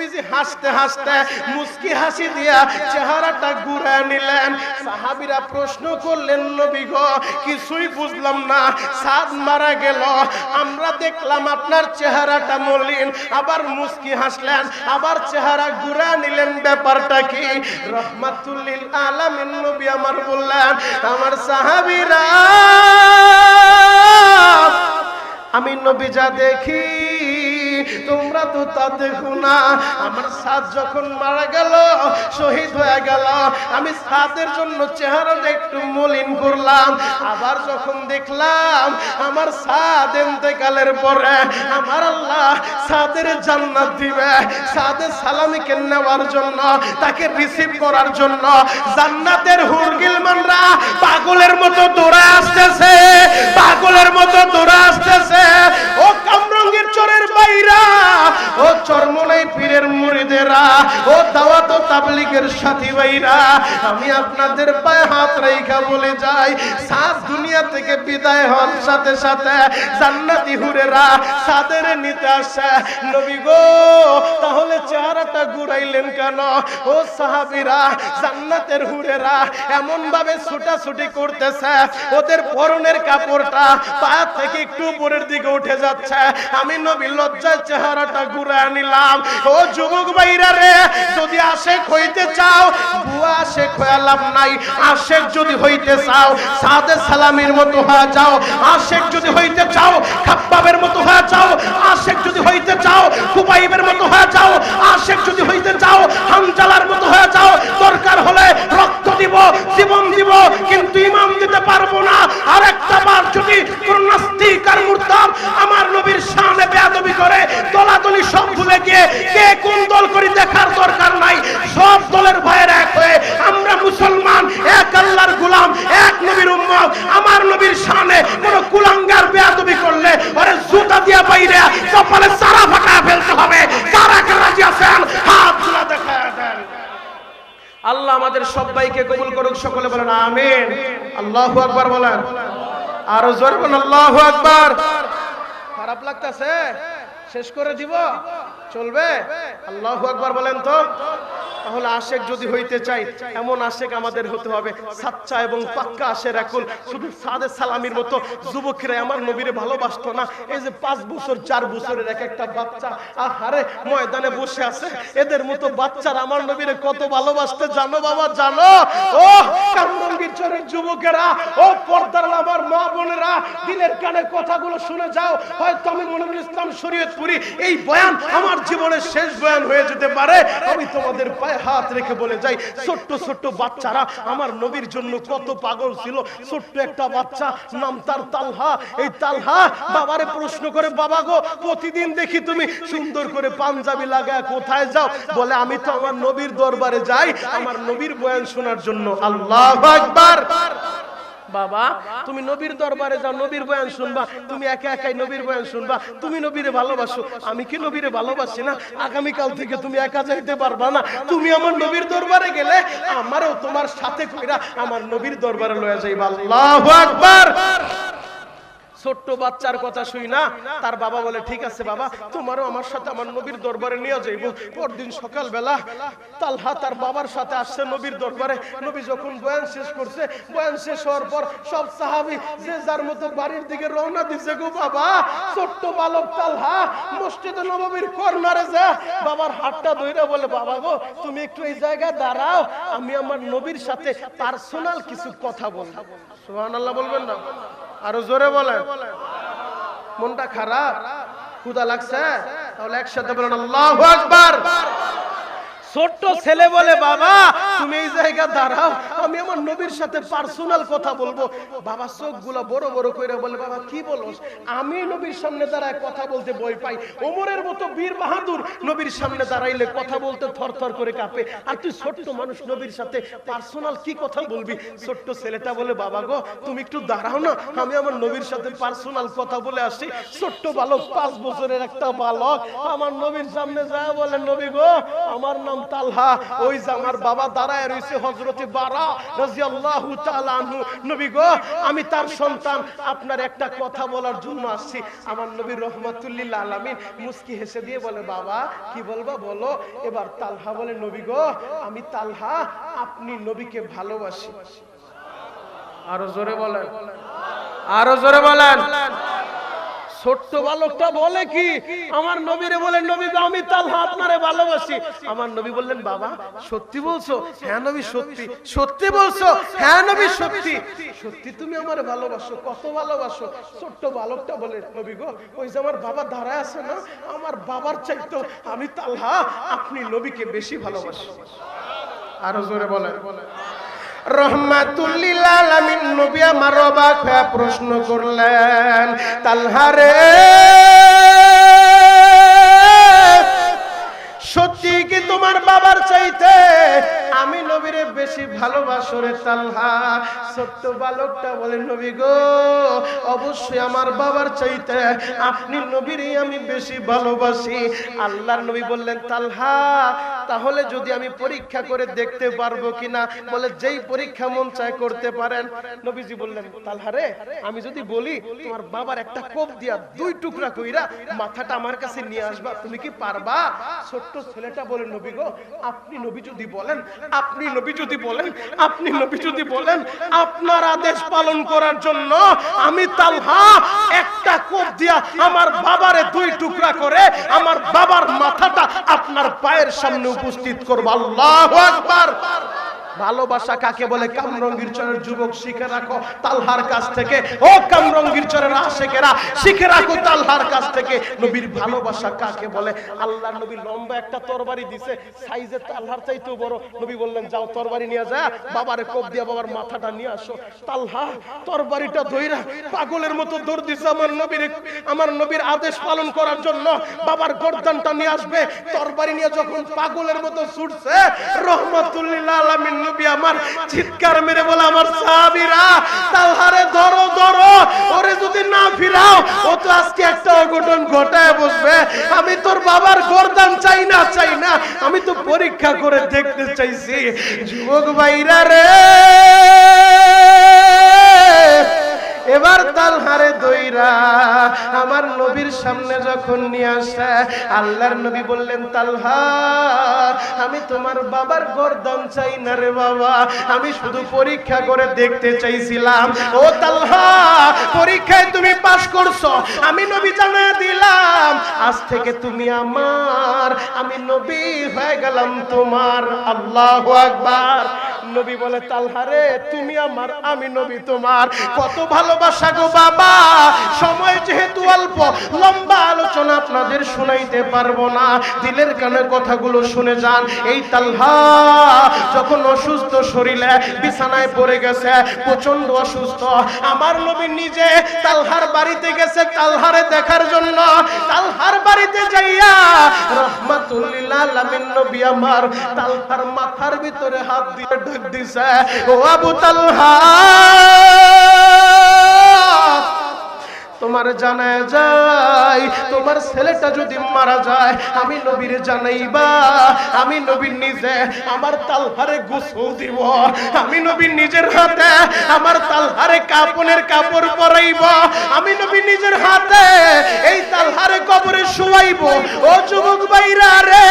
নবীজি হাসতে হাসতে মুস্কি হাসি দিয়া চেহারাটা ঘুরায় নিলেন। সাহাবীরা প্রশ্ন করলেন, নবী গো কিছুই বুঝলাম না, সাদ মারা গেল, আমরা দেখলাম আপনার চেহারাটা মলিন, আবার মুস্কি হাসলেন, আবার চেহারা ঘুরায় নিলেন, ব্যাপারটা কি? রহমাতুল লিল আলামিন নবী আমার বললেন, আমার সাহাবীরা আমি নবী যা দেখি তোমরা তো তা দেখো না। আমার সাদ যখন মারা গেল, শহীদ হয়ে গেল, আমি সাদের জন্য চেহারাটা একটু মলিন করলাম। আবার যখন দেখলাম আমার সাদ ইন্তেকালের পরে আমার আল্লাহ সাদের জান্নাত দিবে, সাদের সালামিকে নেওয়ার জন্য, তাকে রিসিভ করার জন্য জান্নাতের হুর গিলমানরা পাগলের মতো দৌড়ে আসতেছে, পাগলের মতো দৌড়ে আসতেছে। ও কামরঙ্গীর চরের বাইরা, ও চরমনাই পীরের মুরিদেরা, ও দাওয়াত ও তাবলীগের সাথী ভাইরা, আমি আপনাদের পায়ে হাত রাইখা বলে যাই, সাদ দুনিয়া থেকে বিদায় হওয়ার সাথে সাথে জান্নাতি হুরেরা সাদের নিতে আসে। নবী গো তাহলে চেহারাটা ঘুরাইলেন কেন? ও সাহাবীরা, জান্নাতের হুরেরা এমন ভাবে ছুটাছুটি করতেছে, ওদের পরনের কাপড়টা পা থেকে একটু উপরের দিকে উঠে যাচ্ছে। আমি নবী লজ্জায় চেহারাটা ঘুরায় নিলাম। ও যুবক ভাইরা রে, যদি আশেক হইতে চাও, বুয়া আশেক হয়ে লাভ নাই। আশেক যদি হইতে চাও সাদে সালামির মতো হয়ে যাও, আশেক যদি হইতে চাও খাব্বাবের মতো হয়ে যাও, আশেক যদি হইতে চাও খুবাইবের মতো হয়ে যাও, আশেক যদি হইতে চাও হানজালার মতো হয়ে যাও। দরকার হলে রক্ত দিব, জীবন দিব, কিন্তু ইমাম দিতে পারবো না। আর একটা বার যদি কোন নাস্তিক আর মুরতাদ আমার নবীর শানে বেয়াদবি করে, দলাদলি সব ভুলে গিয়ে কে কোন দল করি দেখার দরকার নাই। সব দলের ভাইয়ের এক হয়ে আমরা মুসলমান, এক আল্লাহর গোলাম, এক নবীর উম্মত। আমার নবীর শানে কোন কুলাঙ্গার বেয়াদবি করলে ওরে জুতা দিয়া বাইরে কপালে সারা ফাটায় ফেলতে হবে। কারা কারা রাজি আছেন হাত তুলে দেখায় দেন। আল্লাহ আমাদের সবাইকে কবুল করুক, সকলে বলেন আমিন। আল্লাহু আকবার বলেন, আরো জোরে বলেন আল্লাহু আকবার। খারাপ লাগতেছে? শেষ করে দিব? চলবে? আল্লাহু আকবার বলেন তো। তাহলে আশেক যদি হইতে চাই, এমন আশেক আমাদের হতে হবে, সাচ্চা এবং পাক্কা আশের এখন। শুধু সাদে সালামির মতো যুবকরা আমার নবীরে ভালোবাসতো না। এই যে 5 বছর 4 বছরের এক একটা বাচ্চা আহারে ময়দানে বসে আছে, এদের মতো বাচ্চারা আমার নবীরে কত ভালোবাসতে জানো বাবা, জানো? ও কামরঙ্গীর চরের যুবকেরা, ও পর্দার আমার মা বোনেরা, দিলের কানে কথাগুলো শুনে যাও। হয়তো আমি মনিরুল ইসলাম শরীয়তপুরী এই বয়ান আমার জীবনের শেষ বয়ান হয়ে যেতে পারে। আমি তোমাদের হাত রেখে বলে যাই, ছোট্ট ছোট্ট বাচ্চারা আমার নবীর জন্য কত পাগল ছিল। ছোট্ট একটা বাচ্চা, নাম তার তালহা। এই তালহা বাবারে প্রশ্ন করে, বাবা গো প্রতিদিন দেখি তুমি সুন্দর করে পাঞ্জাবি লাগায় কোথায় যাও? বলে আমি তো আমার নবীর দরবারে যাই আমার নবীর বয়ান শোনার জন্য। আল্লাহু আকবার। বাবা তুমি নবীর দরবারে যাও, নবীর বয়ান শুনবা, তুমি একা একাই নবীর বয়ান শুনবা। তুমি নবীরে ভালোবাসো, আমি কি নবীরে ভালোবাসি না? আগামীকাল থেকে তুমি একা যাইতে পারবা না। তুমি আমার নবীর দরবারে গেলে আমারও তোমার সাথে কইরা আমার নবীর দরবারে লয়ে যাইবা। আল্লাহু আকবার। ছোট্ট বাচ্চার কথা শুই না, তার বাবা বলে ঠিক আছে বাবা, তোমারও আমার সাথে আমার নবীর দরবারে নিয়ে যাইব। পরদিন সকালবেলা তালহা তার বাবার সাথে আসছে নবীর দরবারে। নবী যখন বয়ান শেষ করছে, বয়ান শেষ হওয়ার পর সব সাহাবী যে যার মতো বাড়ির দিকে রওনা দিছে গো বাবা। ছোট্ট বালক তালহা মসজিদে নববীর কর্নারে যা বাবার হাতটা ধইরা বলে, বাবা গো তুমি একটু এই জায়গায় দাঁড়াও, আমি আমার নবীর সাথে পার্সোনাল কিছু কথা বলবো। সুবহানাল্লাহ বলবেন না? আরো জোরে বলেন। মনটা খারাপ, ক্ষুধা লাগছে? তাহলে একসাথে বলেন আল্লাহু আকবার। ছোট্ট ছেলে বলে, বাবা তুমি এই জায়গা দাঁড়াও, আমি আমার নবীর সাথে পার্সোনাল কথা বলবো। বাবা চোখগুলো বড় বড় করে বলে, বাবা কি বলছ? আমি নবীর সামনে দাঁড়ায় কথা বলতে ভয় পাই। ওমরের মতো বীর বাহাদুর নবীর সামনে দাঁড়াইলে কথা বলতে থরথর করে কাঁপে, আর তুই ছোট্ট মানুষ নবীর সাথে পার্সোনাল কি কথা বলবি? ছোট্ট ছেলেটা বলে, বাবা গো তুমি একটু দাঁড়াও না, আমি আমার নবীর সাথে পার্সোনাল কথা বলে আসি। ছোট্ট বালক, 5 বছরের একটা বালক আমার নবীর সামনে যায় বলে, নবী গো আমার নাম তালহা, ওই যে আমার বাবা দাঁড়ায় দাঁড়ায় রয়েছে হযরতে বারা রাদিয়াল্লাহু তাআলা আনহু। নবী গো, আমি তার সন্তান, আপনার একটা কথা বলার জন্য আসছি। আমার নবী রহমাতুল লিল আলামিন মুস্কি হেসে দিয়ে বলে, বাবা কি বলবা বলো। এবার তালহা বলে, নবী গো, আমি তালহা আপনি নবীকে ভালোবাসি। আরো জোরে বলেন, আরো জোরে বলেন। ছোট্ট বালকটা বলে কি, আমার নবীরে বলেন, নবী আমি তালহা আপনারে ভালোবাসি। আমার নবী বললেন, বাবা সত্যি বলছো? হ্যাঁ নবী সত্যি। সত্যি বলছো? হ্যাঁ নবী সত্যি। সত্যি তুমি আমারে ভালোবাসো? কত ভালোবাসো? ছোট্ট বালকটা বলে, নবী গো, ওই যে আমার বাবা দাঁড়ায় আছে না, আমার বাবার চাইতো আমি তালহা আপনি নবীকে বেশি ভালোবাসি। আরো জোরে বলেন। রহমাতুল লিল আলামিন নবী আমার অবাক হয়ে প্রশ্ন করলেন, তালহা রে, সত্যি কি তোমার বাবার চাইতে আমি নবীরে বেশি ভালোবাসো রে তালহা? ছোট্ট বালকটা বলে, নবী গো, অবশ্যই আমার বাবার চাইতে আপনি নবীরে আমি বেশি ভালোবাসি। আল্লাহর নবী বললেন, তালহা তাহলে যদি আমি পরীক্ষা করে দেখতে পারবো কিনা? বলে, যেই পরীক্ষা মন চায় করতে পারেন। নবীজি বললেন, তালহা রে, আমি যদি বলি তোমার বাবার একটা কোপ দিয়া 2 টুকরা কইরা মাথাটা আমার কাছে নিয়ে আসবা, তুমি কি পারবা? ছোট্ট ছেলেটা বলে, নবী গো, আপনি নবী যদি বলেন, আপনি নবী যদি বলেন, আপনি নবী যদি বলেন, আপনার আদেশ পালন করার জন্য আমি তালহা একটা কোপ দিয়া আমার বাবারে 2 টুকরা করে আমার বাবার মাথাটা আপনার পায়ের সামনে উপস্থিত করব। আল্লাহু আকবার। ভালোবাসা কাকে বলে? কামরঙ্গীর চরের যুবক শিখে রাখো তালহার কাছ থেকে। ও কামরঙ্গীর চরের আশিকেরা শিখে রাখো তালহার কাছ থেকে নবীর ভালোবাসা কাকে বলে। আল্লাহর নবী লম্বা একটা তরবারি দিছে, সাইজে তালহার চাইতেও বড়। নবী বললেন, যাও তরবারি নিয়ে যা, বাবারে কোপ দিয়া বাবার মাথাটা নিয়ে আসো। তালহা তরবারিটা ধইরা পাগলের মতো দৌড় দিছে আমার নবীর আদেশ পালন করার জন্য বাবার গর্দানটা নিয়ে আসবে। তরবারি নিয়ে যখন পাগলের মতো ছুটছে, রহমাতুল লিল আলামিন নবী আমার চিৎকার মেরে বলে, আমার সাহাবীরা, তালহারে ধরো ধরো, ওরে যদি না ফিরাও ও তো আজকে একটা অঘটন ঘটায় বসবে। আমি তোর বাবার গর্দান চাই না, চাই না, আমি তো পরীক্ষা করে দেখতে চাইছি। যুবক ভাইরা রে, এবার তালহারে দইরা আমার নবীর সামনে যখন নিয়ে আসে, আল্লাহর নবী বললেন, তালহা আমি তোমার বাবার গর্দান চাই না রে বাবা, আমি শুধু পরীক্ষা করে দেখতে চাইছিলাম। ও তালহা, পরীক্ষায় তুমি পাস করছো, আমি নবী জানায় দিলাম আজ থেকে তুমি আমার, আমি নবী হয়ে গেলাম তোমার। আল্লাহু আকবার। নবী বলে, তালহা রে, তুমি আমার, আমি নবী তোমার। কত ভালোবাসা গো বাবা। সময় যেহেতু অল্প, লম্বা আলোচনা আপনাদের শোনাইতে পারবো না, দিলের কানে কথাগুলো শুনে যান। এই তালহা যখন অসুস্থ শরীরে বিছানায় পড়ে গেছে, প্রচন্ড অসুস্থ, আমার নবী নিজে তালহার বাড়িতে গেছে তালহারে দেখার জন্য। তালহার বাড়িতে যাইয়া রহমাতুল লিল আলামিন নবী আমার তালহার মাথার ভিতরে হাত দিয়ে ঢুক দিছে, ও আবু তালহা, তোমার জানায় যায় তোমার ছেলেটা যদি মারা যায়, আমি নবীরে জানাইবা, আমি নবী নিজে আমার তালহারে গোসল দিব, আমি নবী নিজের হাতে আমার তালহারে কাপনের কাপড় পরাইব, আমি নবী নিজের হাতে এই তালহারে কবরে শুয়াইব। ও যুবক ভাইরা রে,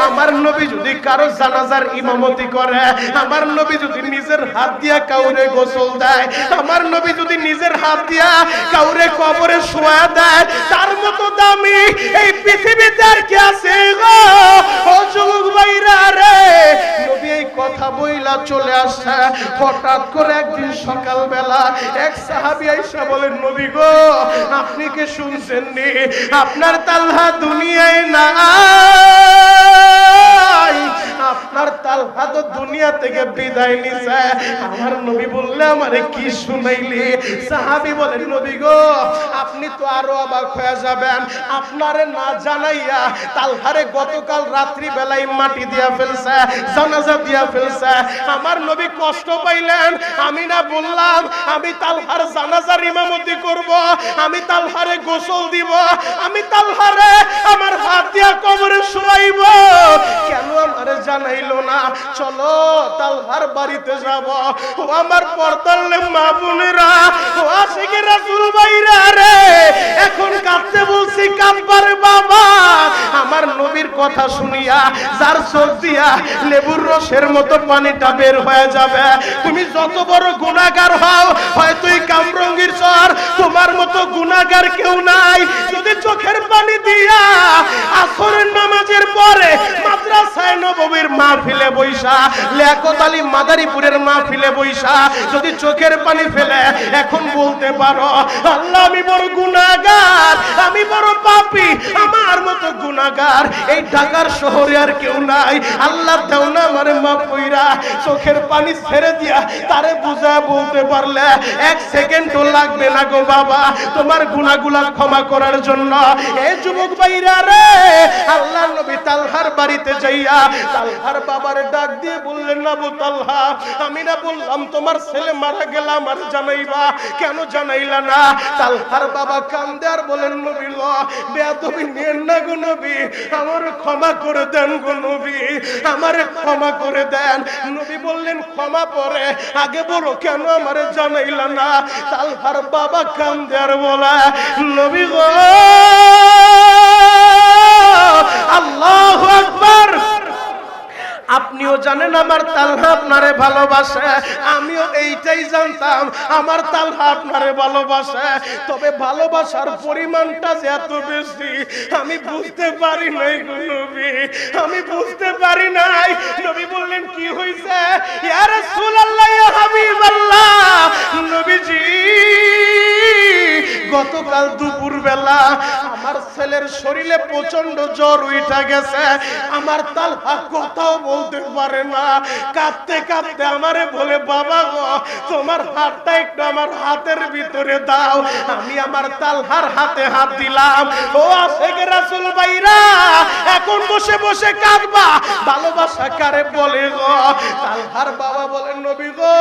আমার নবী যদি কারো জানাজার ইমামতি করে, আমার নবী যদি নিজের হাত দিয়া কাউরে গোসল দেয়, আমার নবী যদি নিজের হাত দিয়া কাউরে কবরে শোয়া দেয়, তার মতো দামি এই পৃথিবীতে আর কি আছে গো? ও যুবক ভাইরা রে, নবী এই কথা বইলা চলে আসে। হঠাৎ করে একদিন সকালবেলা এক সাহাবী আয়েশা বলেন, নবী গো, আপনি কি শুনছেন নি আপনার তালহা দুনিয়ায় নাই? আপনার তালহা তো দুনিয়া থেকে বিদায় নিছে। আমার নবী বললে, আমারে কি শুনাইলি? সাহাবী বলেন, নবী গো, আপনি তো আরো অবাক হয়ে যাবেন, আপনারে না জানাইয়া তালহারে গতকাল রাত্রি বেলায় মাটি দিয়া ফেলছে, জানাজা দিয়া ফেলছে। আমার নবী কষ্ট পাইলেন। আমি না বললাম আমি তালহার জানাজার ইমামতি করব, আমি তালহারে গোসল দিব, আমি তালহারে আমার হাত দিয়া কবরে শুয়াইব, কেন আমারে জানাইলো না, চলো তালহার বাড়িতে যাব। ও আমার পর্দার মা বোনেরা, ও আশিকে রাসূল ভাইরা রে, এখন কাঁদতে বলছি কাঁদবার বাবা। আমার নবীর কথা শুনিয়া যার চোখ দিয়া লেবুর রসের মতো পানিটা বের হয়ে যাবে। তুমি যত বড় গুনাহগার হও, হয়তো এই কামরঙ্গীর চর তোমার মতো গুনাহগার কেউ নাই। যদি চোখের পানি দিয়া আসরের নামাজের পরে মাদ্রাসায়ে নববীর মাহফিলে বইসা, লিয়াকত আলী মাদারীপুরের মাহফিলে বইসা যদি চোখের পানি ফেলে এখন বলতে পারো, আল্লাহ আমি বড় গুনাহগার, আমি বড় পাপী, আমার মতো গুনাহগার এই ঢাকার শহরে আর কেউ নাই, আল্লাহ দাও না আমারে মাফ কইরা। চোখের পানি ছেড়ে দিয়া তারে বুঝা বলতে পারলে 1 সেকেন্ডও লাগবে না গো বাবা তোমার গুনাহগুলো ক্ষমা করার জন্য। এই যুবক ভাইরা রে, আল্লাহর নবী তালহার বাড়িতে যাইয়া তালহার বাবারে ডাক দিয়ে বললেন, আবু তালহা, আমি না বললাম তোমার ছেলে মারা গেল, আমার জানাইবা, কেন জানাইলা না? তালহার বাবা কান্দে আর বলেন, নবী ল বেয়াদবি নিয়েন না গো নবী, আমার ক্ষমা করে দেন গো নবী, আমারে ক্ষমা করে দেন। নবী বললেন, ক্ষমা পরে, আগে বলো কেন আমারে জানাইলা না? তালহার বাবা কান্দে আর বলে, নবী গো, আল্লাহু আকবার, আপনিও জানেন আমার তালহা আপনারে ভালোবাসে, আমিও এইটাই জানতাম আমার তালহা আপনারে ভালোবাসে, তবে ভালোবাসার পরিমাণটা যে এত বেশি আমি বুঝতে পারি নাই গো নবী, আমি বুঝতে পারি নাই। নবী বললেন, কি হইছে? ইয়া রাসূলুল্লাহ, ইয়া হাবিবাল্লাহ, নবীজি গতকাল দুপুর বেলা আমার ছেলের শরীরে প্রচন্ড জ্বর উঠা গেছে, আমার তালহা কোথাও বলতে পারে না, কাঁদতে কাঁদতে আমারে বলে, বাবা গো তোমার হাতটা একটু আমার হাতের ভিতরে দাও। আমি আমার তালহার হাতে হাত দিলাম। ও আশিক রাসূল ভাইরা, এখন বসে বসে কাঁদবা, ভালোবাসা কারে বলে গো? তালহার বাবা বলেন, নবী গো,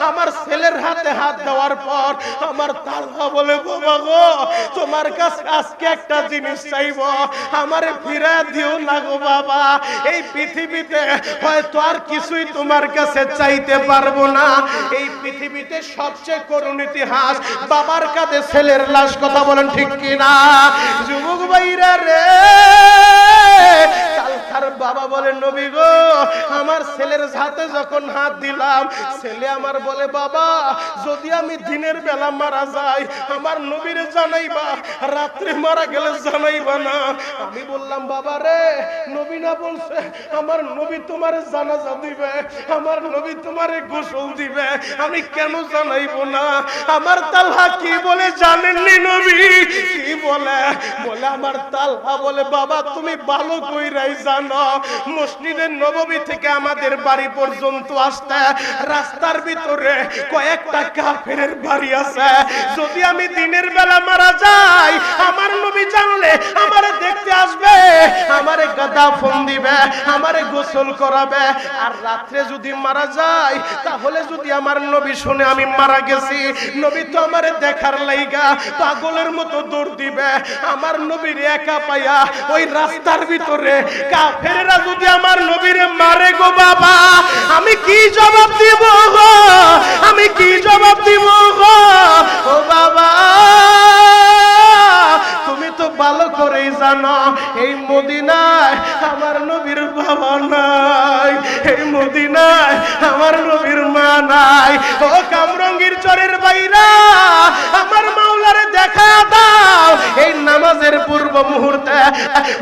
আমার ছেলের হাতে হাত দেওয়ার পর আমার তালহা বলে, বাবা গো তোমার কাছে আজকে একটা জিনিস চাইবো, আমারে ফিরা দিও না গো বাবা, এই পৃথিবীতে হয়তো আর কিছুই তোমার কাছে চাইতে পারবো না, এই পৃথিবীতে সবচেয়ে করুণ ইতিহাস বাবার কাঁধে ছেলের লাশ। কথা বলেন ঠিক কিনা যুবক ভাইরা রে? তালহার বাবা বলেন, নবী গো, আমার ছেলের হাতে যখন হাত দিলাম, ছেলে আমার বলে, বাবা যদি আমি দিনের বেলা মারা যাই আমার নবীরে জানাইবা, রাত্রে মারা গেলে জানাইবা না। আমি বললাম, বাবা রে, নবী না বলছে আমার নবী তোমারে জানাজা দিবে, আমার নবী তোমারে গোসল দিবে, আমি কেন জানাইবো না? আমার তালহা কি বলে জানেননি নবী? কি বলে? বলে আমার তালহা বলে, বাবা তুমি ভালো কইরাই জানো, মসজিদের নববী থেকে আমাদের বাড়ি পর্যন্ত আসতে রাস্তার ভিতরে কয়েকটা কাফেরের বাড়ি আছে, যদি আমি দিনের বেলা মারা যাই আমার নবী জানলে আমারে দেখতে আসবে, আমারে দাফন দিবে, আমারে গোসল করাবে, আর রাত্রে যদি মারা যাই তাহলে যদি আমার নবী শুনে আমি মারা গেছি, নবী তো আমারে দেখার লাইগা পাগলের মতো দৌড় দিবে, আমার নবীর একা পাইয়া ওই রাস্তার ভিতরে কাফেররা যদি আমার নবীরে মারে গো বাবা, আমি কি জবাব দিব গো? আমি কি জবাব দিব গো? ও বাবা তুমি তো ভালো করেই জানো এই মদিনায় আমার নবীর বাবা নাই, এই মদিনায় আমার নবীর মা নাই। ও কামরঙ্গীর চরের বাইরা, আমার মাওলারে দেখা দাও, এই নামাজের পূর্ব মুহূর্তে,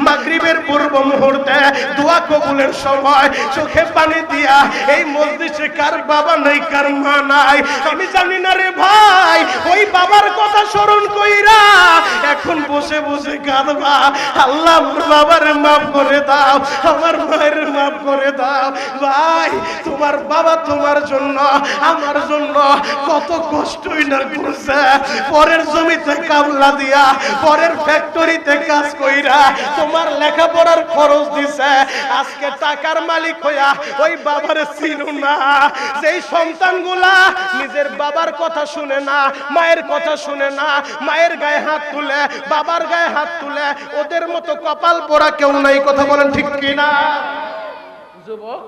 মাগরিবের পূর্ব মুহূর্তে, দোয়া কবুলের সময় চোখে পানি দিয়া এই মসজিদে কার বাবা নাই, কার মা নাই আমি জানি না রে ভাই, ওই বাবার কথা স্মরণ কইরা এখন বসে বসে কাঁদবা, আল্লাহ আমার বাবারে মাফ করে দাও, আমার মায়ের মাফ করে দাও। ভাই তোমার বাবা তোমার জন্য আমার জন্য কত কষ্টই না করছে, পরের জমিতে কামলা দিয়া, পরের ফ্যাক্টরিতে কাজ কইরা তোমার লেখাপড়ার খরচ দিছে, আজকে টাকার মালিক হইয়া ওই বাবারে চিনো না। যেই সন্তানগুলা নিজের বাবার কথা শুনে না, মায়ের কথা শুনে না, মায়ের গায়ে হাত তুলে, বাবার গায়ে হাত তুলে, ওদের মতো কপাল পোড়া কেউ নাই। কথা বলেন ঠিক কিনা? যুবক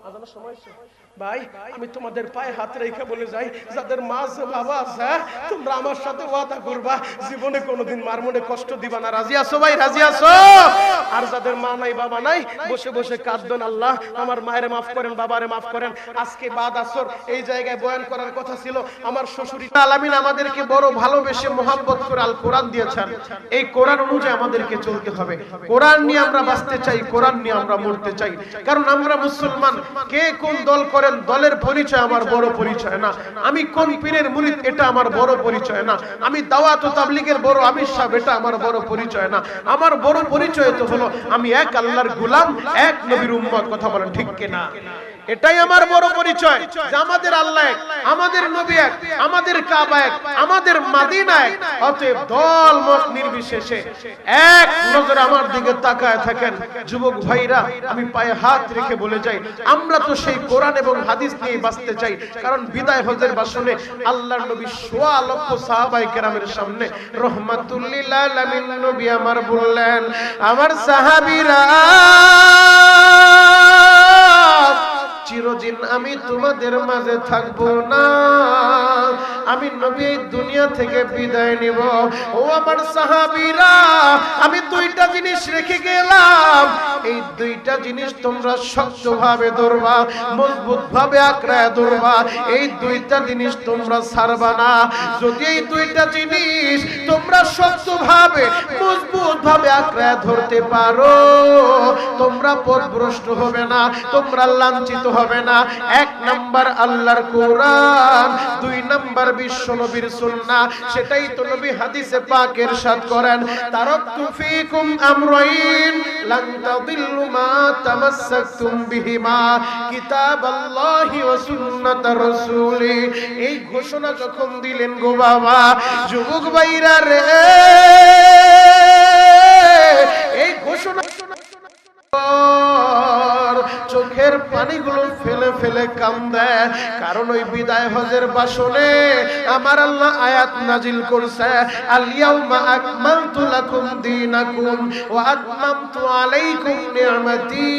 আজানের সময় শেষ। ভাই আমি তোমাদের পায়ে হাত রেখে বলে যাই, যাদের মা আছে বাবা আছে, তোমরা আমার সাথে ওয়াদা করবা জীবনে কোনোদিন মার মনে কষ্ট দিবা না। রাজি আছো ভাই? রাজি আছো? আর যাদের মা নাই বাবা নাই, বসে বসে কাঁদবেন, আল্লাহ আমার মায়ের মাফ করেন, বাবারে মাফ করেন। আজকে বাদ আসর এই জায়গায় বয়ান করার কথা ছিল। আমার শ্বশুরি আলামিন আমাদেরকে বড় ভালোবেসে মোহাব্বত করে আল কোরআন দিয়েছেন। এই কোরআন অনুযায়ী আমাদেরকে চলতে হবে। কোরআন নিয়ে আমরা বাঁচতে চাই, কোরআন নিয়ে আমরা মরতে চাই। কারণ আমরা মুসলমান। কে কোন দল করেন, দলের পরিচয় আমার বড় পরিচয় না। আমি কোন পীরের মুরিদ, এটা আমার বড় পরিচয় না। আমি দাওয়াত ও তাবলীগের বড় আমির সাহেব, এটা আমার বড় পরিচয় না। আমার বড় পরিচয় তো হলো আমি এক আল্লাহর গোলাম, এক নবীর উম্মত। কথা বলেন ঠিক কিনা? এটাই আমার বড় পরিচয় যে আমাদের আল্লাহ এক, আমাদের নবী এক, আমাদের কাবা এক, আমাদের মদিনা এক। অতএব দল মত নির্বিশেষে এক নজরে আমার দিকে তাকায় থাকেন। যুবক ভাইরা, আমি পায়ে হাত রেখে বলে যাই, আমরা তো সেই কোরআন এবং হাদিস নিয়ে বাঁচতে চাই। কারণ বিদায় হজের ভাষণে আল্লাহর নবী সোয়া লক্ষ সাহাবায়ে কেরামের সামনে রহমাতুল লিল আলামিন নবী আমার বললেন, আমার সাহাবীরা চিরদিন আমি তোমাদের মাঝে থাকবো না, আমি নবী দুনিয়া থেকে বিদায় নিব। ও আমার সাহাবীরা, আমি দুইটা জিনিস রেখে গেলাম, এই দুইটা জিনিস তোমরা শক্তভাবে ধরবা, মজবুত ভাবে আঁকড়ায় ধরবা। এই দুইটা জিনিস তোমরা ছাড়বা না। যদি এই দুইটা জিনিস তোমরা শক্তভাবে মজবুত ভাবে আঁকড়ায় ধরতে পারো, তোমরা পথভ্রষ্ট হবে না, তোমরা লাঞ্ছিত হবে না। এক নাম্বার আল্লাহর কোরআন, দুই নাম্বার বিশ্ব নবীর সুন্নাহ। সেটাই তো নবী হাদিসে পাক ইরশাদ করেন, তারাকতু ফীকুম আমরাইন লান তাদিল্লু মা তামাসসাকতুম বিহিমা কিতাবাল্লাহি ওয়া সুন্নাতার রাসূলি। এই ঘোষণা যখন দিলেন গো বাবা, যুবক ভাইরা রে, এই ঘোষণা চোখের পানিগুলো ফেলে ফেলে কান্দে। কারণ ওই বিদায় হজের ভাষণে আমার আল্লাহ আয়াত নাজিল করছে, আল ইয়াউমা আকমালতু লাকুম দীনাকুম ওয়া আতমামতু আলাইকুম নি'মাতি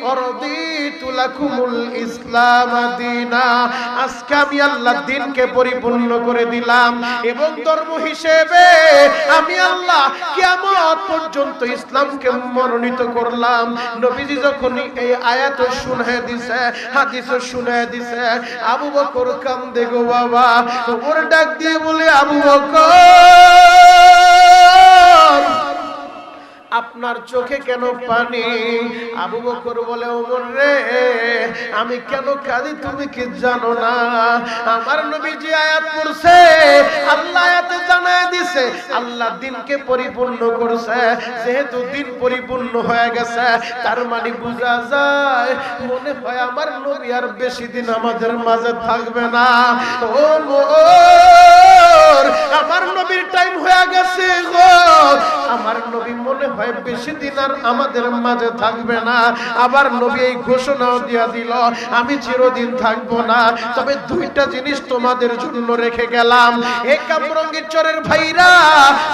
ওয়া রাদিতু লাকুমুল ইসলাম দীনা। আজকে আমি আল্লাহ দ্বীনকে পরিপূর্ণ করে দিলাম এবং ধর্ম হিসেবে আমি আল্লাহ কিয়ামত পর্যন্ত ইসলামকে মনোনীত করলাম। নবীজি যখন এই আয়াত শুনায় দিছে, হাদিস শুনায় দিছে, আবু বকর কান্দে গো বাবা। ওমর ডাক দিয়ে বলে, আবু বকর আপনার চোখে কেন পানি? আবু বকর বলে, ওমর রে, আমি কেন কাঁদি তুমি কি জানো না? আমার নবীজি আয়াত পড়ছে, আল্লাহ আয়াতে জানায় দিছে আল্লাহ দ্বীনকে পরিপূর্ণ করছে। যেহেতু দ্বীন পরিপূর্ণ হয়ে গেছে, তার মানে বোঝা যায় মনে হয় আমার নবী আর বেশি দিন আমাদের মাঝে থাকবে না। ওমর, আমার নবীর টাইম হয়ে গেছে গো, আমার নবী মনে হয় বেশি দিন আর আমাদের মাঝে থাকবে না। আবার নবী এই ঘোষণাও দিয়া দিল, আমি চিরদিন থাকবো না, তবে দুইটা জিনিস তোমাদের জন্য রেখে গেলাম। এ কামরঙ্গীর চরের ভাইরা,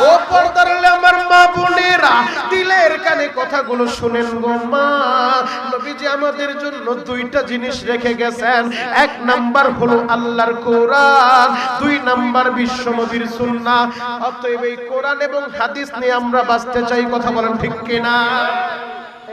ও পর্দার আমার মা বোনেরা, দিলের কানে কথাগুলো শুনেন গো মা। নবীজি আমাদের জন্য দুইটা জিনিস রেখে গেছেন। এক নাম্বার হলো আল্লাহর কোরআন, দুই নাম্বার বিশ্ব নবীর সুন্নাহ। অতএব এই কোরআন এবং হাদিস নিয়ে আমরা বাঁচতে চাই। কথা বলেন ঠিক কিনা?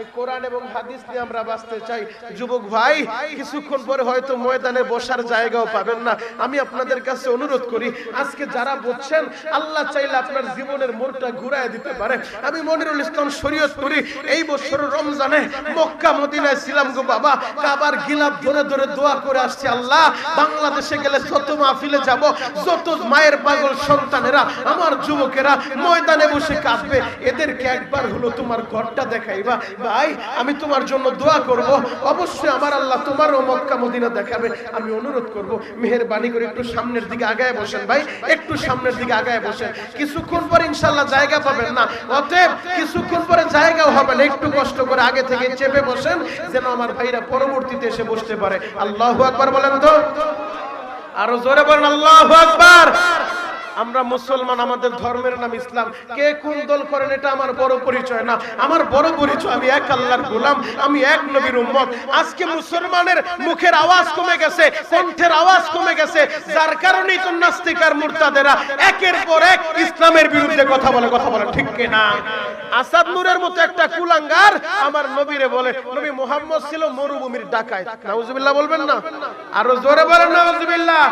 এই কোরআন এবং হাদিস নিয়ে আমরা বাঁচতে চাই। যুবক ভাই, কিছুক্ষণ পরে হয়তো ময়দানে বসার জায়গাও পাবেন না। আমি আপনাদের কাছে অনুরোধ করি, আজকে যারা বলছেন, আল্লাহ চাইলে আপনার জীবনের মোড়টা ঘুরায় দিতে পারে। আমি মনিরুল ইসলাম শরীয়তপুরী এই বছর রমজানে মক্কা মদিনায় ছিলাম গো বাবা। কাবার গিলাফ ধরে ধরে দোয়া করে আসছি, আল্লাহ বাংলাদেশে গেলে যত মাহফিলে যাব, যত মায়ের পাগল সন্তানেরা, আমার যুবকেরা ময়দানে বসে কাঁদবে, এদেরকে একবার হলো তোমার ঘরটা দেখাইবা। ভাই, আমি তোমার জন্য দোয়া করব, অবশ্যই আমার আল্লাহ তোমারও মক্কা মদিনা দেখাবে। আমি অনুরোধ করব, মেহেরবানি করে একটু সামনের দিকে আগায় বসেন ভাই, একটু সামনের দিকে আগায় বসেন। কিছুক্ষণ পরে ইনশাআল্লাহ জায়গা পাবেন না, অতএব কিছুক্ষণ পরে জায়গাও হবে না। একটু কষ্ট করে আগে থেকে চেপে বসেন, যেন আমার ভাইরা পরবর্তীতে এসে বসতে পারে। আল্লাহু আকবার বলেন তো, আরো জোরে বলেন আল্লাহু আকবার। আমরা মুসলমান, আমাদের ধর্মের নাম ইসলাম। কে কোন দল করেন এটা আমার বড় পরিচয় না। আমার বড় পরিচয় আমি এক আল্লাহর গোলাম, আমি এক নবীর উম্মত। আজকে মুসলমানের মুখের আওয়াজ কমে গেছে, কণ্ঠের আওয়াজ কমে গেছে, যার কারণেই তো নাস্তিক আর মুরতাদেরা একের পর এক ইসলামের বিরুদ্ধে কথা বলে ঠিক কিনা? আসাদ নূরের মতো একটা কুলাঙ্গার আমার নবীরে বলে নবী মুহাম্মদ ছিল মরুভূমির ডাকায়। নাউজুবিল্লাহ বলবেন না? আরো জোরে বলেন নাউজুবিল্লাহ।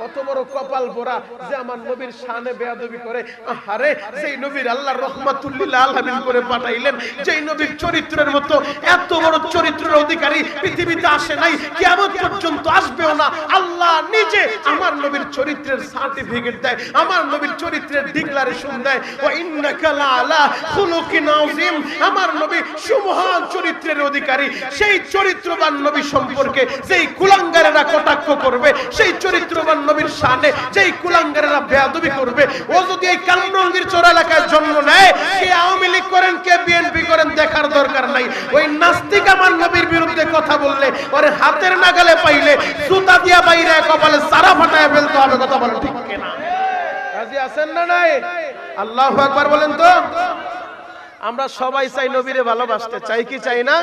কত বড় কপাল পোড়া যে আমার নবীর শানে বেয়াদবি করে। আরে সেই নবীর আল্লাহ রাহমাতুল লিল আলামিন করে পাঠাইলেন, যেই নবীর চরিত্রের মতো এত বড় চরিত্রের অধিকারী পৃথিবীতে আসে নাই, কিয়ামত পর্যন্ত আসবেও না। আল্লাহ নিজে আমার নবীর চরিত্রের সার্টিফিকেট দেয়, আমার নবীর চরিত্রের ডিক্লারেশন দেয়, ওয়া ইন্নাকা লাআলা খুলুকিন আযীম। আমার নবী সুমহান চরিত্রের অধিকারী। সেই চরিত্রবান নবী সম্পর্কে যেই কুলাঙ্গারেরা কটাক্ষ করবে, সেই চরিত্রবান নবীর শানে যেই কুলাঙ্গারেরা বেয়াদবি করবে, ও যদি এই কালমরঙ্গির চোর এলাকায় জন্ম নেয়, কে আওয়ামী লীগ করেন কে বিএনপি করেন দেখার দরকার নাই। ওই নাস্তিক আমার নবীর বিরুদ্ধে কথা বললে ওরে হাতের নাগালে পাইলে জুতা দিয়া বাইরে কপালে সারা ফাটায় ফেলতে হবে। কথা বলেন ঠিক কিনা? রাজি আছেন না নাই? আল্লাহু আকবার বলেন তো। আমরা সবাই চাই নবীরে ভালোবাসতে, চাই কি চাই না?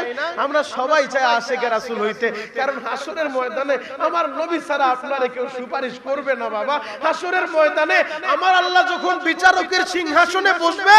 আমরা সবাই চাই আশিকে রাসূল হইতে, কারণ হাসরের ময়দানে আমার নবী ছাড়া আপনারে কেউ সুপারিশ করবে না বাবা। হাসরের ময়দানে আমার আল্লাহ যখন বিচারকের সিংহাসনে বসবে,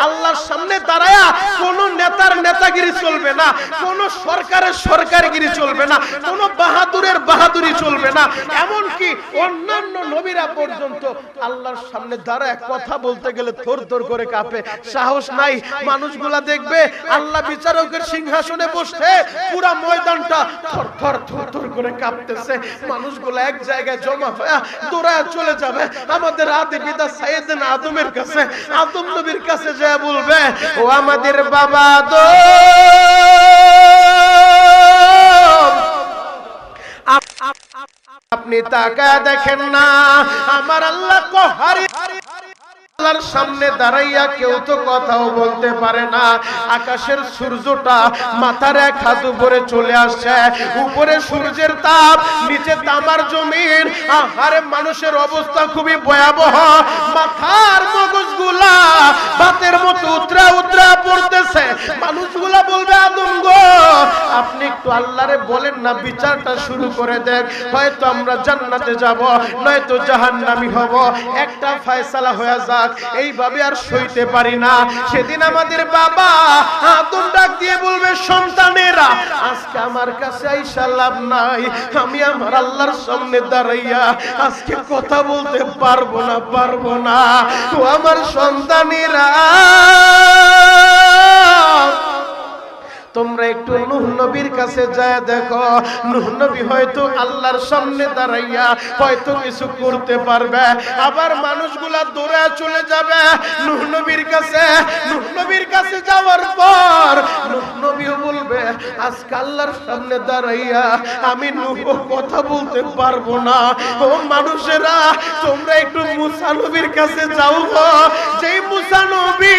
আল্লাহর সামনে দাঁড়ায়া কোন নেতার নেতাগিরি চলবে না, কোন সরকারের সরকারগিরি চলবে না, কোন বাহাদুরের বাহাদুরি চলবে না। এমনকি অন্যান্য নবীরা পর্যন্ত আল্লাহর সামনে দাঁড়ায় কথা বলতে গেলে থরথর করে কাঁপে, সাহস নাই। মানুষগুলা দেখবে আল্লাহ বিচারকের সিংহাসনে বসে পুরা ময়দানটা থরথর থরথর করে কাঁপতেছে। মানুষগুলা এক জায়গায় জমা হয়ে দৌড়ায় চলে যাবে আমাদের আদি পিতা সাইয়েদনা আদমের কাছে। আদম নবীর কাছে যায় বলবে, ও আমাদের বাবা আদম, আপনি তাকায় দেখেন না আমার আল্লাহ কহারি আল্লাহর সামনে দাঁড়াইয়া কেউ তো কথাও বলতে পারে না। আকাশের সূর্যটা মাথার এক হাত উপরে চলে আসছে, উপরে সূর্যের তাপ, নিচে তামার জমিন। আহারে মানুষের অবস্থা খুবই ভয়াবহ। মাথার মগজগুলা ভাতের মতো উতরা উতরা পড়তেছে। মানুষগুলা বলবে, আদম গো আপনি একটু আল্লাহরে বলেন না বিচারটা শুরু করে দেন, হয়তো আমরা জান্নাতে যাব নয়তো জাহান্নামী হব, একটা ফয়সালা হয়ে যাক। এইভাবে আর সইতে পারি না। সেদিন আমাদের বাবা আদম ডাক দিয়ে বলবে, সন্তানেরা আজকে আমার কাছে আইসা লাভ নাই, আমি আমার আল্লাহর সামনে দাঁড়াইয়া আজকে কথা বলতে পারবো না। ও আমার সন্তানেরা, তোমরা একটু নূহ নবীর কাছে যায় দেখো, নূহ নবী হয়তো আল্লাহর সামনে দাঁড়াইয়া হয়তো কিছু করতে পারবে। আবার মানুষগুলা দৌড়ে চলে যাবে নূহ নবীর কাছে। নূহ নবীর কাছে যাওয়ার পর নূহ নবীও বলবে, আজকে আল্লাহর সামনে দাঁড়াইয়া আমি নূহ কথা বলতে পারবো না। ও মানুষেরা, তোমরা একটু মূসা নবীর কাছে যাও গো, যেই মূসা নবী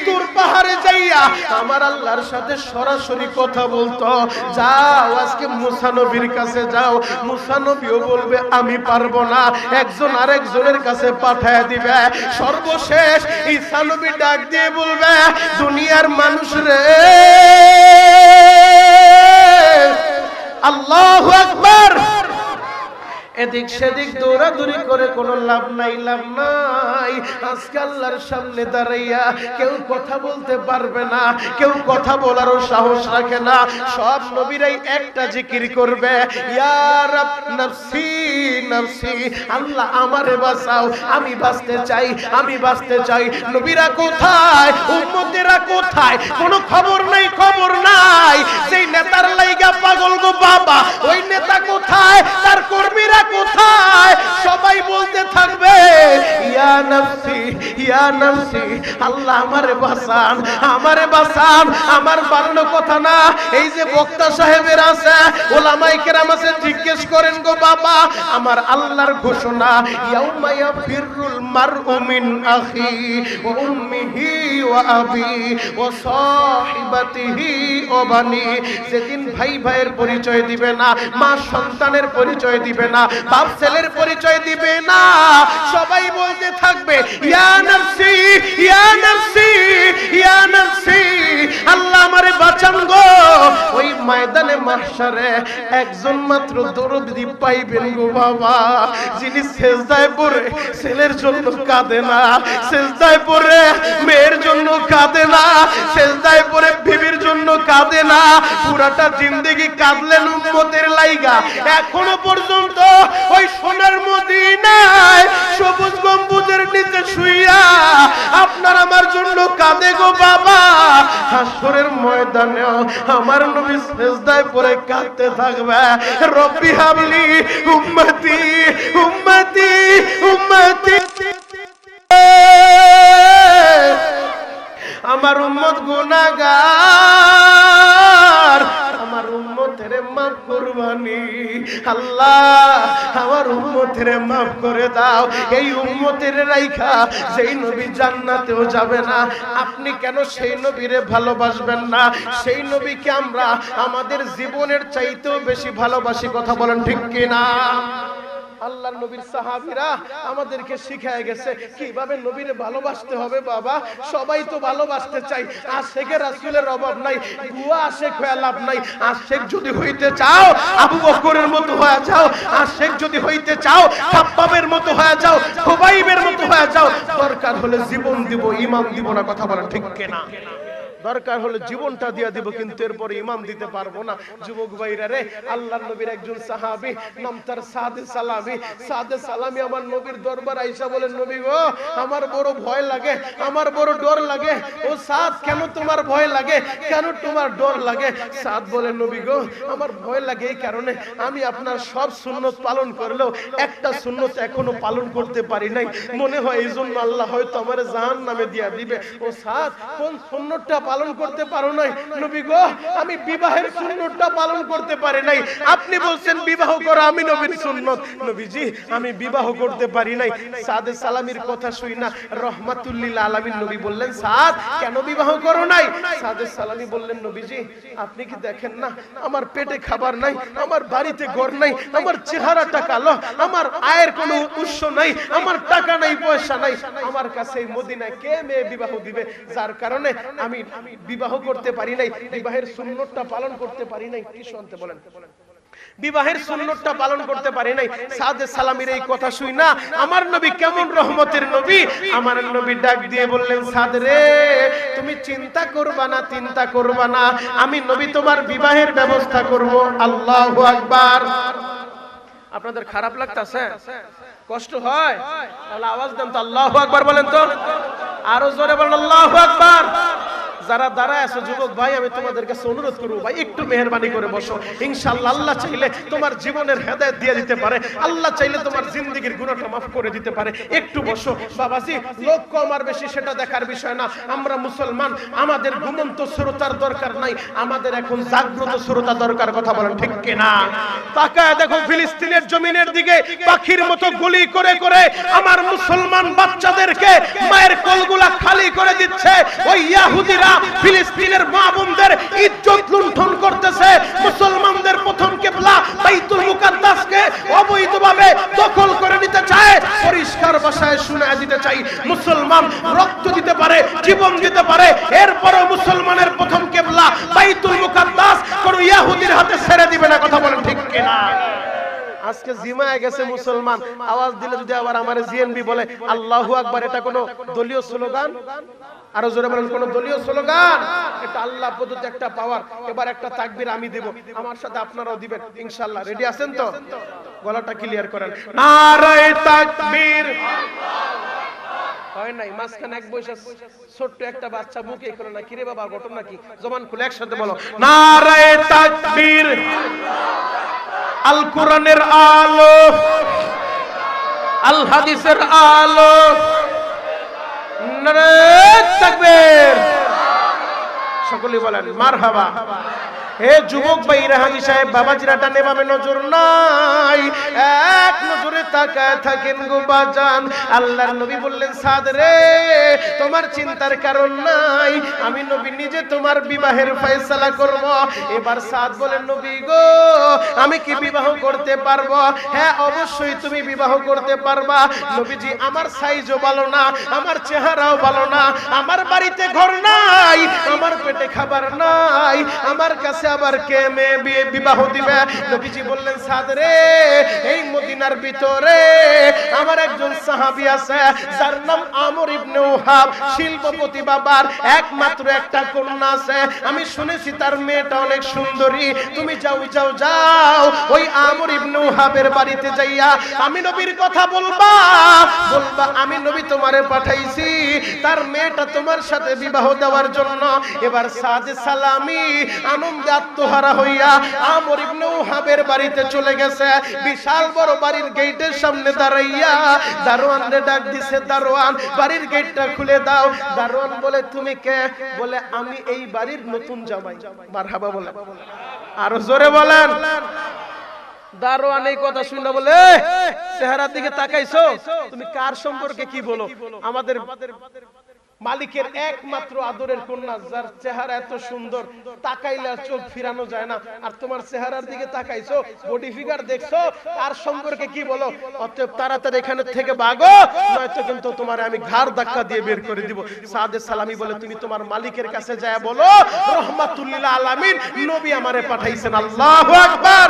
তুর পাহাড়ে যাইয়া আমার আল্লাহর সাথে সরাসরি কথা বলতো। যাও আজকে মূসা নবীর কাছে যাও। মূসা নবীও বলবে আমি পারবো না, একজন আরেকজনের কাছে পাঠায় দিবে। সর্বশেষ ঈসা নবী ডাক দিয়ে বলবে, দুনিয়ার মানুষ রে, আল্লাহু আকবার, এদিক সেদিক দৌড়াদৌড়ি করে কোনো লাভ নাই। আজকে আল্লাহর সামনে দাঁড়াইয়া কেউ কথা বলতে পারবে না, কেউ কথা বলারও সাহস রাখে না। সব নবীরাই একটা জিকির করবে, ইয়া রাব নফসি নফসি, আল্লাহ আমারে বাঁচাও, আমি বাঁচতে চাই। নবীরা কোথায়, উম্মতেরা কোথায়, কোনো খবর নাই। সেই নেতার লাইগা পাগল গো বাবা, ওই নেতা কোথায়, তার কর্মীরা কোথায়, সবাই বলতে থাকবে ইয়া নফসি, আল্লাহ আমারে বাঁচান। আমার বানানো কথা না। এই যে বক্তা সাহেবের আছে, ওলামায়ে কেরাম আছে, জিজ্ঞেস করেন গো বাবা, আমার আল্লাহর ঘোষণা, ইয়াউমা ইয়াফিরুল মারউ মিন আখি ওয়া উম্মিহি ওয়া আবি ওয়া সাহিবাতিহি ওয়া বানি। যেদিন ভাই ভাইয়ের পরিচয় দিবে না, মা সন্তানের পরিচয় দিবে না, না, বাপ ছেলের পরিচয় দিবে না, সবাই বলতে থাকবে ইয়া নাফসি ইয়া নাফসি ইয়া নাফসি, আল্লাহ আমারে বাঁচান গো। ওই ময়দানে মাহশারে একজন মাত্র দরদি পাইবেন গো বাবা, যিনি সেজদায় পড়ে ছেলের জন্য কাঁদে না, সেজদায় পড়ে মেয়ের জন্য কাঁদে না, সেজদায় পড়ে বিবির জন্য কাঁদে না, পুরাটা জিন্দেগি কাঁদলেন উম্মতের লাইগা। এখনো পর্যন্ত ওই সোনার মদিনায় সবুজ গম্বুজের নিচে শুইয়া আপনার আমার জন্য কাঁদে গো বাবা। হাসরের ময়দানে আমার নবী সেজদায় পড়ে কাঁদতে থাকবে, রব্বি হাবলি উম্মতি উম্মতি উম্মতি। আমার উম্মত গুনাহগার, আমার উম্মতের মাফ কুরবানি, আল্লাহ আমার উম্মতের মাফ করে দাও। এই উম্মতের রাইখা যেই নবী জান্নাতেও যাবে না, আপনি কেন সেই নবীরে ভালোবাসবেন না? সেই নবীকে আমরা আমাদের জীবনের চাইতেও বেশি ভালোবাসি, কথা বলেন ঠিক কিনা? আল্লাহর নবীর সাহাবীরা আমাদেরকে শিখায় গেছে কিভাবে নবীরে ভালোবাসতে হবে। বাবা সবাই তো ভালোবাসতে চাই, আশেকে রাসূলের অভাব নাই, বুয়া আশেক হয়ে লাভ নাই। আশেক যদি হইতে চাও আবু বকরের মতো হয়ে যাও, আশেক যদি হইতে চাও খাব্বাবের মতো হয়ে যাও, খুবাইবের মতো হয়ে যাও, দরকার হলে জীবন দিব, ইমাম দিব না, কথা বলেন ঠিক কিনা? দরকার হলে জীবনটা দিয়া দিব, কিন্তু এরপরে ইমাম দিতে পারবো না। যুবক ভাইরা রে, আল্লাহর নবীর একজন সাহাবী নাম তার সাদে সালামি। সাদে সালামি আমার নবীর দরবার আইসা বলেন, নবী গো আমার বড় ভয় লাগে, আমার বড় ডর লাগে। ও সাদ কেন তোমার ভয় লাগে, কেন তোমার ডর লাগে? সাদ বলেন, নবী গো আমার ভয় লাগে এই কারণে আমি আপনার সব সুন্নত পালন করলেও একটা সুন্নত এখনো পালন করতে পারি নাই, মনে হয় এই জন্য আল্লাহ হয়তো আমার জাহান্নামে দিয়া দিবে। ও সাদ কোন সুন্নতটা পালন করতে পারো নাই? নবী গো আমি বিবাহের সুন্নতটা পালন করতে পারি নাই, আপনি বলছেন বিবাহ করো, আমি নবীর সুন্নত, নবীজি আমি বিবাহ করতে পারি নাই। সাদে সালামির কথা শুই না রহমাতুল লিল আলামিন নবী বললেন, সাদ কেন বিবাহ করো নাই? সাদে সালামি বললেন, নবীজি আপনি কি দেখেন না আমার পেটে খাবার নাই, আমার বাড়িতে ঘর নাই, আমার চেহারাটা কালো, আমার আয়ের কোনো উৎস নাই, আমার টাকা নাই পয়সা নাই, আমার কাছে এই মদিনায় কে মেয়ে বিবাহ দিবে? যার কারণে আমি বিবাহ করতে পারি নাই, বিবাহের সুন্নতটা পালন করতে পারি নাই। কি শুনতে বলেন? বিবাহের সুন্নতটা পালন করতে পারি নাই। সাদে সালামির এই কথা শুই না আমার নবী কেমন রহমতের নবী, আমার নবী ডাক দিয়ে বললেন, সাদ রে তুমি চিন্তা করবা না, চিন্তা করবা না, আমি নবী তোমার বিবাহের ব্যবস্থা করব। আল্লাহু আকবার। আপনাদের খারাপ লাগতাছে, কষ্ট হয়? তাহলে আওয়াজ দেন তো, আল্লাহু আকবার বলেন তো, আরো জোরে বলেন আল্লাহু আকবার। যারা দাঁড়ায় আছো যুবক ভাই, আমি তোমাদের কাছে অনুরোধ করব ভাই একটু মেহেরবানি করে বসো। ইনশাআল্লাহ আল্লাহ চাইলে তোমার জীবনের হেদায়েত দিয়ে দিতে পারে, আল্লাহ চাইলে তোমার জিন্দেগীর গুনাহটা maaf করে দিতে পারে। একটু বসো বাবাজি, লোক কম আর বেশি সেটা দেখার বিষয় না। আমরা মুসলমান, আমাদের ঘুমন্ত শ্রোতার দরকার নাই, আমাদের এখন জাগ্রত শ্রোতা দরকার, কথা বলেন ঠিক কিনা? তাকায় দেখো ফিলিস্তিনের জমিনের দিকে পাখির মতো গুলি করে করে আমার মুসলমান বাচ্চাদেরকে মায়ের কোলগুলা খালি করে দিচ্ছে। ওই ইহুদিরা ফিলিস্তিনের মা বোনদের ইজ্জত লুণ্ঠন করতেছে। মুসলমানদের প্রথম কিবলা বাইতুল মুকাদ্দাসকে অবৈধভাবে দখল করে নিতে চায়। পরিষ্কার ভাষায় শুনায় দিতে চাই, মুসলমান রক্ত দিতে পারে, জীবন দিতে পারে, এরপরও মুসলমানের প্রথম কিবলা বাইতুল মুকাদ্দাস কোন ইহুদির হাতে ছেড়ে দিবে না, কথা বলেন ঠিক কিনা? আজকে জিমায় গেছে মুসলমান, আওয়াজ দিলে যদি আবার আমারে জিএনবি বলে আল্লাহু আকবার, এটা কোন দলীয় স্লোগান? আরো জোরে বলেন, কোন দলীয় স্লোগান? এটা আল্লাহ প্রদত্ত একটা পাওয়ার। এবার একটা তাকবীর আমি দেব, আমার সাথে আপনারাও দিবেন ইনশাআল্লাহ। রেডি আছেন তো? গলাটা ক্লিয়ার করেন, নারায়ে তাকবীর। হয় নাই মাঝখানে এক বৈশা ছোট্ট একটা বাচ্চা বুকে করে না, কিরে বাবা ঘটনা কি? জবান খুলে একসাথে বলো, নারায়ে তাকবীর। আল কোরআনের আলো, আল হাদিসের আলো, নারায়ে তাকবীর। সকলে বলেন মারহাবা। হে যুবক ভাইরা, হাজী সাহেব বাবাজিরা ডানে বামে নজর নাই, এক নজরে তাকায় থাকেন গো বাজান। আল্লাহর নবী বললেন, সাদ রে তোমার চিন্তার কারণ নাই, আমি নবী নিজে তোমার বিবাহের ফয়সালা করব। এবার সাদ বলেন, নবী গো আমি কি বিবাহ করতে পারবো? হ্যাঁ অবশ্যই তুমি বিবাহ করতে পারবা। নবীজি, আমার সাইজও ভালো না, আমার চেহারাও ভালো না, আমার বাড়িতে ঘর নাই, আমার পেটে খাবার নাই, আমার কাছে আবার কে মেয়ে বিয়ে বিবাহ দিবে? নবীজি বললেন, সাদ রে এই মদিনার ভিতরে আমার একজন সাহাবী আছে যার নাম আমর ইবনে উহাব, শিল্পপতি বাবার একমাত্র একটা কন্যা আছে, আমি শুনেছি তার মেয়েটা অনেক সুন্দরী, তুমি যাও যাও যাও ওই আমর ইবনে উহাবের বাড়িতে যাইয়া আমি নবীর কথা বলবা, বলবা আমি নবী তোমারে পাঠাইছি তার মেয়েটা তোমার সাথে বিবাহ দেওয়ার জন্য। এবার সাদে সালামি আনন্দে আত্মহারা হইয়া আমর ইবনে উহাবের বাড়িতে চলে গেছে। বিশাল বড় বাড়ির গেটের সামনে দাঁড়াইয়া দারোয়ানরে ডাক দিছে, দারোয়ান বাড়ির গেটটা খুলে দাও। দারোয়ান বলে, তুমি কে? বলে, আমি এই বাড়ির নতুন জামাই। মারহাবা বলেন, আরো জোরে বলেন। দারোয়ান এই কথা শুনে বলে, চেহারার দিকে তাকাইছো, তুমি কার সম্পর্কে কি বলো? আমাদের মালিকের একমাত্র আদরের কন্যা, যার চেহারা এত সুন্দর তাকাইলে চোখ ফিরানো যায় না, আর তোমার চেহারার দিকে তাকাইছো, বডি ফিগার দেখছো, তার সম্পর্কে কি বলো? অতএব তাড়াতাড়ি এখানে থেকে ভাগো, নয়তো কিন্তু তোমার আমি ঘাড় ধাক্কা দিয়ে বের করে দিব। সাদে সালামি বলে, তুমি তোমার মালিকের কাছে যায় বলো রাহমাতুল লিল আলামিন নবী আমারে পাঠাইছেন। আল্লাহু আকবার।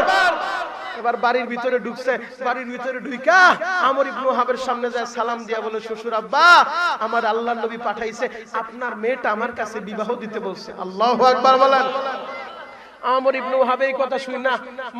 এবার বাড়ির ভিতরে ঢুকছে, বাড়ির ভিতরে ঢুইকা আমর ইবনে উহাবের সামনে যায়, সালাম দিয়া বলে, শ্বশুর আব্বা আমার আল্লাহর নবী পাঠাইছে, আপনার মেয়েটা আমার কাছে বিবাহ দিতে বলছে। আল্লাহু আকবার বলেন। আমর ইবনে উহাব এই কথা শুই না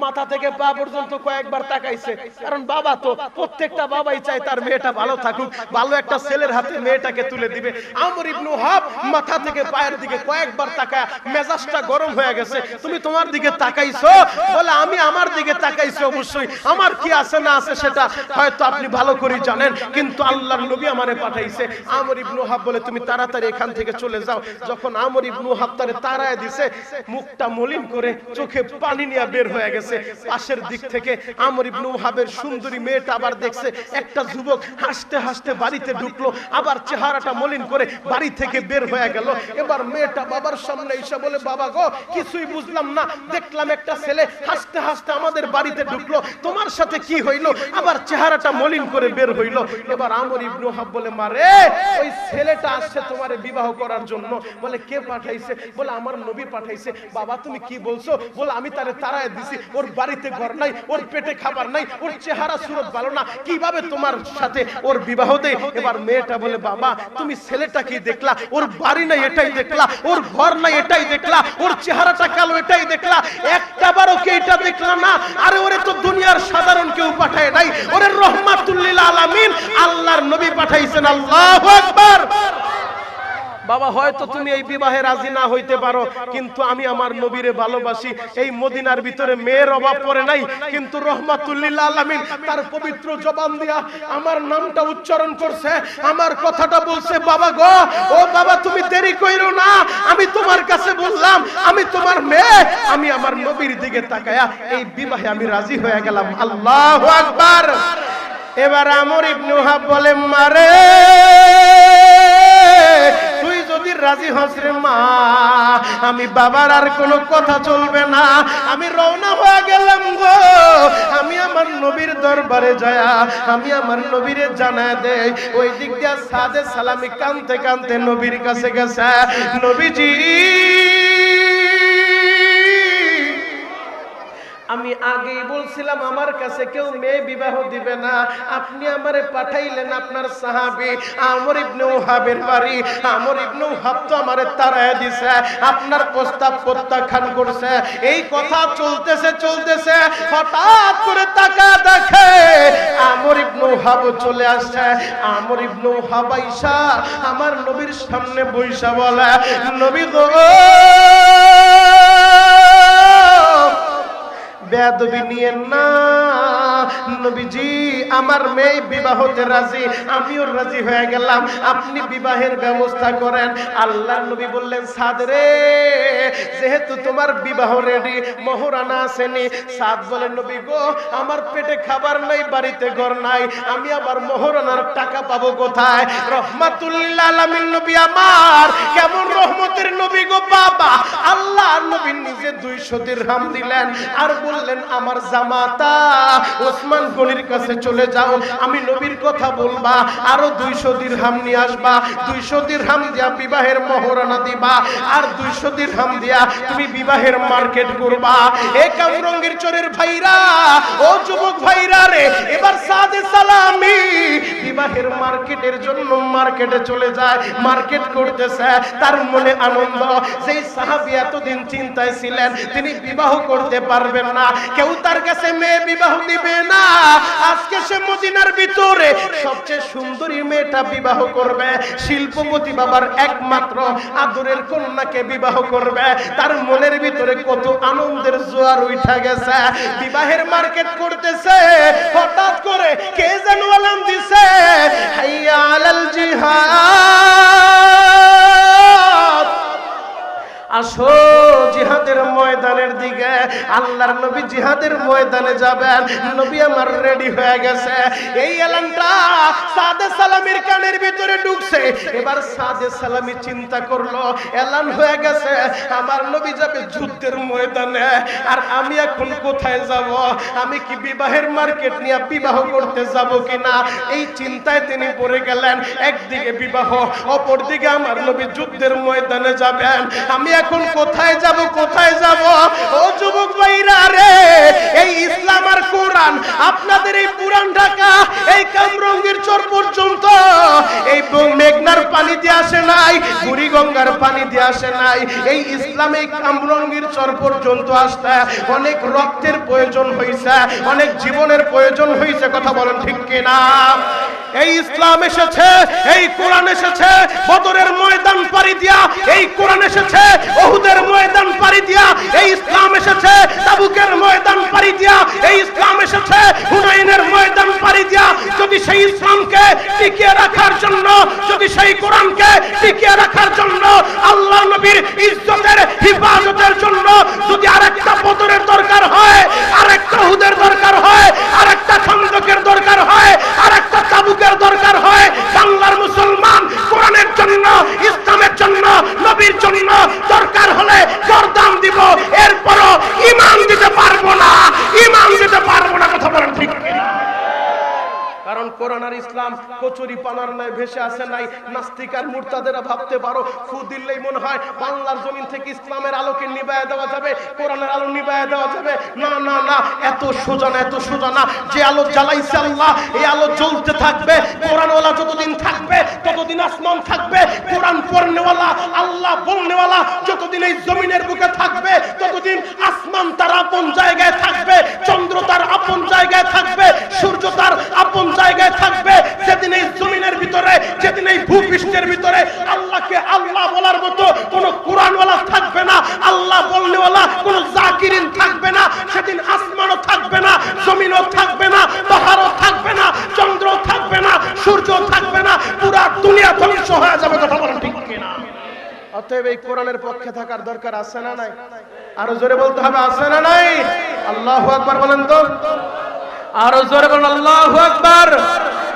মাথা থেকে পা পর্যন্ত কয়েকবার তাকাইছে, কারণ বাবা তো প্রত্যেকটা বাবাই চায় তার মেয়েটা ভালো থাকুক, ভালো একটা ছেলের হাতে মেয়েটাকে তুলে দিবে। আমর ইবনে উহাব মাথা থেকে পায়ের দিকে কয়েকবার তাকায় মেজাজটা গরম হয়ে গেছে। তুমি তোমার দিকে তাকাইছো? বলে, আমি আমার দিকে তাকাইছি, অবশ্যই আমার কি আছে না আছে সেটা হয়তো আপনি ভালো করে জানেন, কিন্তু আল্লাহর নবী আমারে পাঠাইছে। আমর ইবনে উহাব বলে, তুমি তাড়াতাড়ি এখান থেকে চলে যাও। যখন আমর ইবনে উহাব তারে তাড়ায় দিছে, মুখটা মলিন করে চোখে পানি নিয়ে বের হয়ে গেছে। পাশের দিক থেকে আমর ইবনে উহাবের সুন্দরী মেয়েটা আবার দেখছে, একটা যুবক হাসতে হাসতে বাড়িতে ঢুকলো, আবার চেহারাটা মলিন করে বাড়ি থেকে বের হয়ে গেল। এবার মেয়েটা বাবার সামনে এসে বলে, বাবা গো কিছুই বুঝলাম না, দেখলাম একটা ছেলে হাসতে হাসতে আমাদের বাড়িতে ঢুকলো, তোমার সাথে কি হইলো? আবার চেহারাটা মলিন করে বের হইলো। এবার আমর ইবনে উহাব বলে, মারে ওই ছেলেটা আসছে তোমারে বিবাহ করার জন্য। বলে, কে পাঠাইছে? বলে, আমার নবী পাঠাইছে। বাবা তুমি কি বলছো? বলে, আমি তারে তাড়ায় দিছি, ওর বাড়িতে ঘর নাই, ওর পেটে খাবার নাই, ওর চেহারা সুরত ভালো না, কিভাবে তোমার সাথে ওর বিবাহ দেয়? এবার মেয়েটা বলে, বাবা তুমি ছেলেটা কি দেখলা? ওর বাড়ি নাই এটাই দেখলা, ওর ঘর নাই এটাই দেখলা, ওর চেহারাটা কালো এটাই দেখলা, একটা বারও কি এটা দেখলা না? আরে ওরে তো দুনিয়ার সাধারণ কেউ পাঠায় নাই, ওরে রাহমাতুল লিল আলামিন আল্লাহর নবী পাঠাইছেন। আল্লাহু আকবার। বাবা হয়তো তুমি এই বিবাহে রাজি না হইতে পারো, কিন্তু আমি আমার নবীরে ভালোবাসি। এই মদিনার ভিতরে মেয়ের অভাব পড়ে নাই, কিন্তু রাহমাতুল লিল আলামিন তার পবিত্র জবান দিয়া আমার নামটা উচ্চারণ করছে, আমার কথাটা বলছে। বাবা গো, ও বাবা তুমি দেরি কইরো না, আমি তোমার কাছে বললাম আমি তোমার মেয়ে, আমি আমার নবীর দিকে তাকায়া এই বিবাহে আমি রাজি হয়ে গেলাম। আল্লাহু আকবার। এবার আমর ইবনে উহাব বলে, মারে তুই যদি রাজি হস রে মা, আমি বাবার আর কোনো কথা চলবে না, আমি রওনা হয়ে গেলাম গো। আমি আমার নবীর দরবারে যায়া আমি আমার নবীরে জানায় দেই। ওই দিক দিয়া সাদে সালামি কানতে কানতে নবীর কাছে গেছে। নবীজি আমি আগেই বলছিলাম আমার কাছে কেউ মেয়ে বিবাহ দিবে না, আপনি আমারে পাঠাইলেন আপনার সাহাবী আমর ইবনে উহাবের বাড়ি। আমর ইবনে উহাব তো আমারে তাড়ায় দিছে, আপনার প্রস্তাব প্রত্যাখ্যান করছে। এই কথা চলতেছে চলতেছে, হঠাৎ করে তাকা দেখে আমর ইবনে উহাব চলে আসছে। আমর ইবনে উহাব আইসা আমার নবীর সামনে বইসা বলে, নবী গো বেয়াদবি নিয়েন না। নবীজি আমার মেয়ে বিবাহতে রাজি, আমিও রাজি হয়ে গেলাম, আপনি বিবাহের ব্যবস্থা করেন। আল্লাহর নবী বললেন সাদ রে, যেহেতু তোমার বিবাহ রেডি, মোহরানা আসেনি। সাদ বলেন নবী গো, আমার পেটে খাবার নাই, বাড়িতে ঘর নাই, আমি আবার মোহরানার টাকা পাবো কোথায়? রহমাতুল্লিল আলামিন নবী আমার কেমন রহমতের নবী গো বাবা। আল্লাহর নবী নিজে 200 দিরহাম দিলেন আর বললেন আমার জামাতা ওসমান গনির কাছে চলে যাও, আমি নবীর কথা বলবা, আরো 200 দিরহাম নিয়ে আসবা, 200 দিরহাম দিয়া বিবাহের মোহরানা দিবা, আর 200 দিরহাম দিয়া তুমি বিবাহের মার্কেট করবা। এ কামরঙ্গীর চরের ভাইরা, ও যুবক ভাইরা রে, এবার সাদে সালামি বিবাহের মার্কেটের জন্য মার্কেটে চলে যায়, মার্কেট করতেছে, তার মনে আনন্দ। যেই সাহাবী এতদিন চিন্তায় ছিলেন তিনি বিবাহ করতে পারবেন না, কেউ তার কাছে মেয়ে বিবাহ দিবে না, আজকে সে মদিনার ভিতরে সবচেয়ে সুন্দরী মেয়েটা বিবাহ করবে, শিল্পপতি বাবার একমাত্র আদরের কন্যাকে বিবাহ করবে। তার মনের ভিতরে কত আনন্দের জোয়ার উঠা গেছে। বিবাহের মার্কেট করতেছে, হঠাৎ করে কে যেন আলাম দিছে, হাইয়া আলাল জিহাদ, আসো জিহাদের ময়দানের দিকে। আল্লাহর নবী জিহাদের ময়দানে যাবেন, নবী আমার রেডি হয়ে গেছে। এই এলানটা সাদে সালামির কানের ভিতরে ঢুকছে। এবার সাদে সালামি চিন্তা করলো, এলান হয়ে গেছে, আমার নবী যাবে যুদ্ধের ময়দানে, আর আমি এখন কোথায় যাব? আমি কি বিবাহের মার্কেট নিয়ে বিবাহ করতে যাব কিনা? এই চিন্তায় তিনি পড়ে গেলেন। একদিকে বিবাহ, অপরদিকে আমার নবী যুদ্ধের ময়দানে যাবেন। আমি এখন কোথায় যাব, কোথায় যাব? ও যুবক ভাইরা রে, এই ইসলাম আর কোরআন আপনাদের এই পুরান ঢাকা, এই কামরঙ্গীর চর পর্যন্ত এই মেঘনার পানি দিয়ে আসে নাই, বুড়িগঙ্গার পানি দিয়ে আসে নাই। এই ইসলাম এই কামরঙ্গীর চর পর্যন্ত আসতে অনেক রক্তের প্রয়োজন হয়েছে, অনেক জীবনের প্রয়োজন হয়েছে। কথা বলেন ঠিক কিনা? এই ইসলাম এসেছে, এই কোরআন এসেছে বদরের ময়দান পাড়ি দিয়া, এই কোরআন এসেছে উহুদের ময়দান পাড়ি দিয়া, এই ইসলাম এসেছে তাবুকের ময়দান পাড়ি দিয়া, এই ইসলাম এসেছে হুনাইনের ময়দান পাড়ি দিয়া। যদি সেই ইসলামকে টিকিয়ে রাখার জন্য, যদি সেই কোরআনকে টিকিয়ে রাখার জন্য, আল্লাহ নবীর ইজ্জতের হিফাজতের জন্য যদি আরেকটা বদরের দরকার হয়, আরেকটা উহুদের দরকার হয়, আরেকটা খন্দকের দরকার হয়, আরেকটা তাবুকের দরকার হয়, বাংলার মুসলমান কোরআনের জন্য, ইসলামের জন্য, নবীর জন্য দরকার হলে জরদান দিব, এরপরও ঈমান দিতে পারবো না, ঈমান দিতে পারবো না। কথা বলেন ঠিক কিনা? কারণ কোরআন আর ইসলাম কচুরি পানার ন্যায় ভেসে আসে নাই। নাস্তিক আর মুরতাদেরা ভাবতে পারো ফু দিলেই মনে হয় বাংলার জমিন থেকে ইসলামের আলোকে নিভায়া দেওয়া যাবে, কোরআনের আলো নিভায়া দেওয়া যাবে। না না না, এত সোজা না, এত সোজা না। যে আলো জ্বালাইছে আল্লাহ, এই আলো জ্বলতে থাকবে। কোরআনওয়ালা যতদিন থাকবে ততদিন আসমান থাকবে, কোরআন পড়নেওয়ালা, আল্লাহ বলনেওয়ালা যতদিন এই জমিনের বুকে থাকবে ততদিন আসমান তার আপন জায়গায় থাকবে, চন্দ্র তার আপন জায়গায় থাকবে, সূর্য তার আপন জায়গায় থাকবে। যেদিন এই জমিনের ভিতরে, যেদিন এই ভূপৃষ্ঠের ভিতরে আল্লাহকে আল্লাহ বলার মতো কোন কোরআনওয়ালা থাকবে না, আল্লাহ বলনেওয়ালা কোন জাকিরিন থাকবে না, সেদিন আসমানও থাকবে না, জমিনও থাকবে না, পাহাড়ও থাকবে না, চন্দ্রও থাকবে না, সূর্যও থাকবে না, পুরা দুনিয়া ধ্বংস হয়ে যাবে। কথা বলেন ঠিক কিনা? অতএব এই কোরআনের পক্ষে থাকার দরকার আছে না নাই? আরো জোরে বলতে হবে, আছে না নাই? আল্লাহু আকবার বলেন তো, আরো জোরে বলেন আল্লাহু আকবার।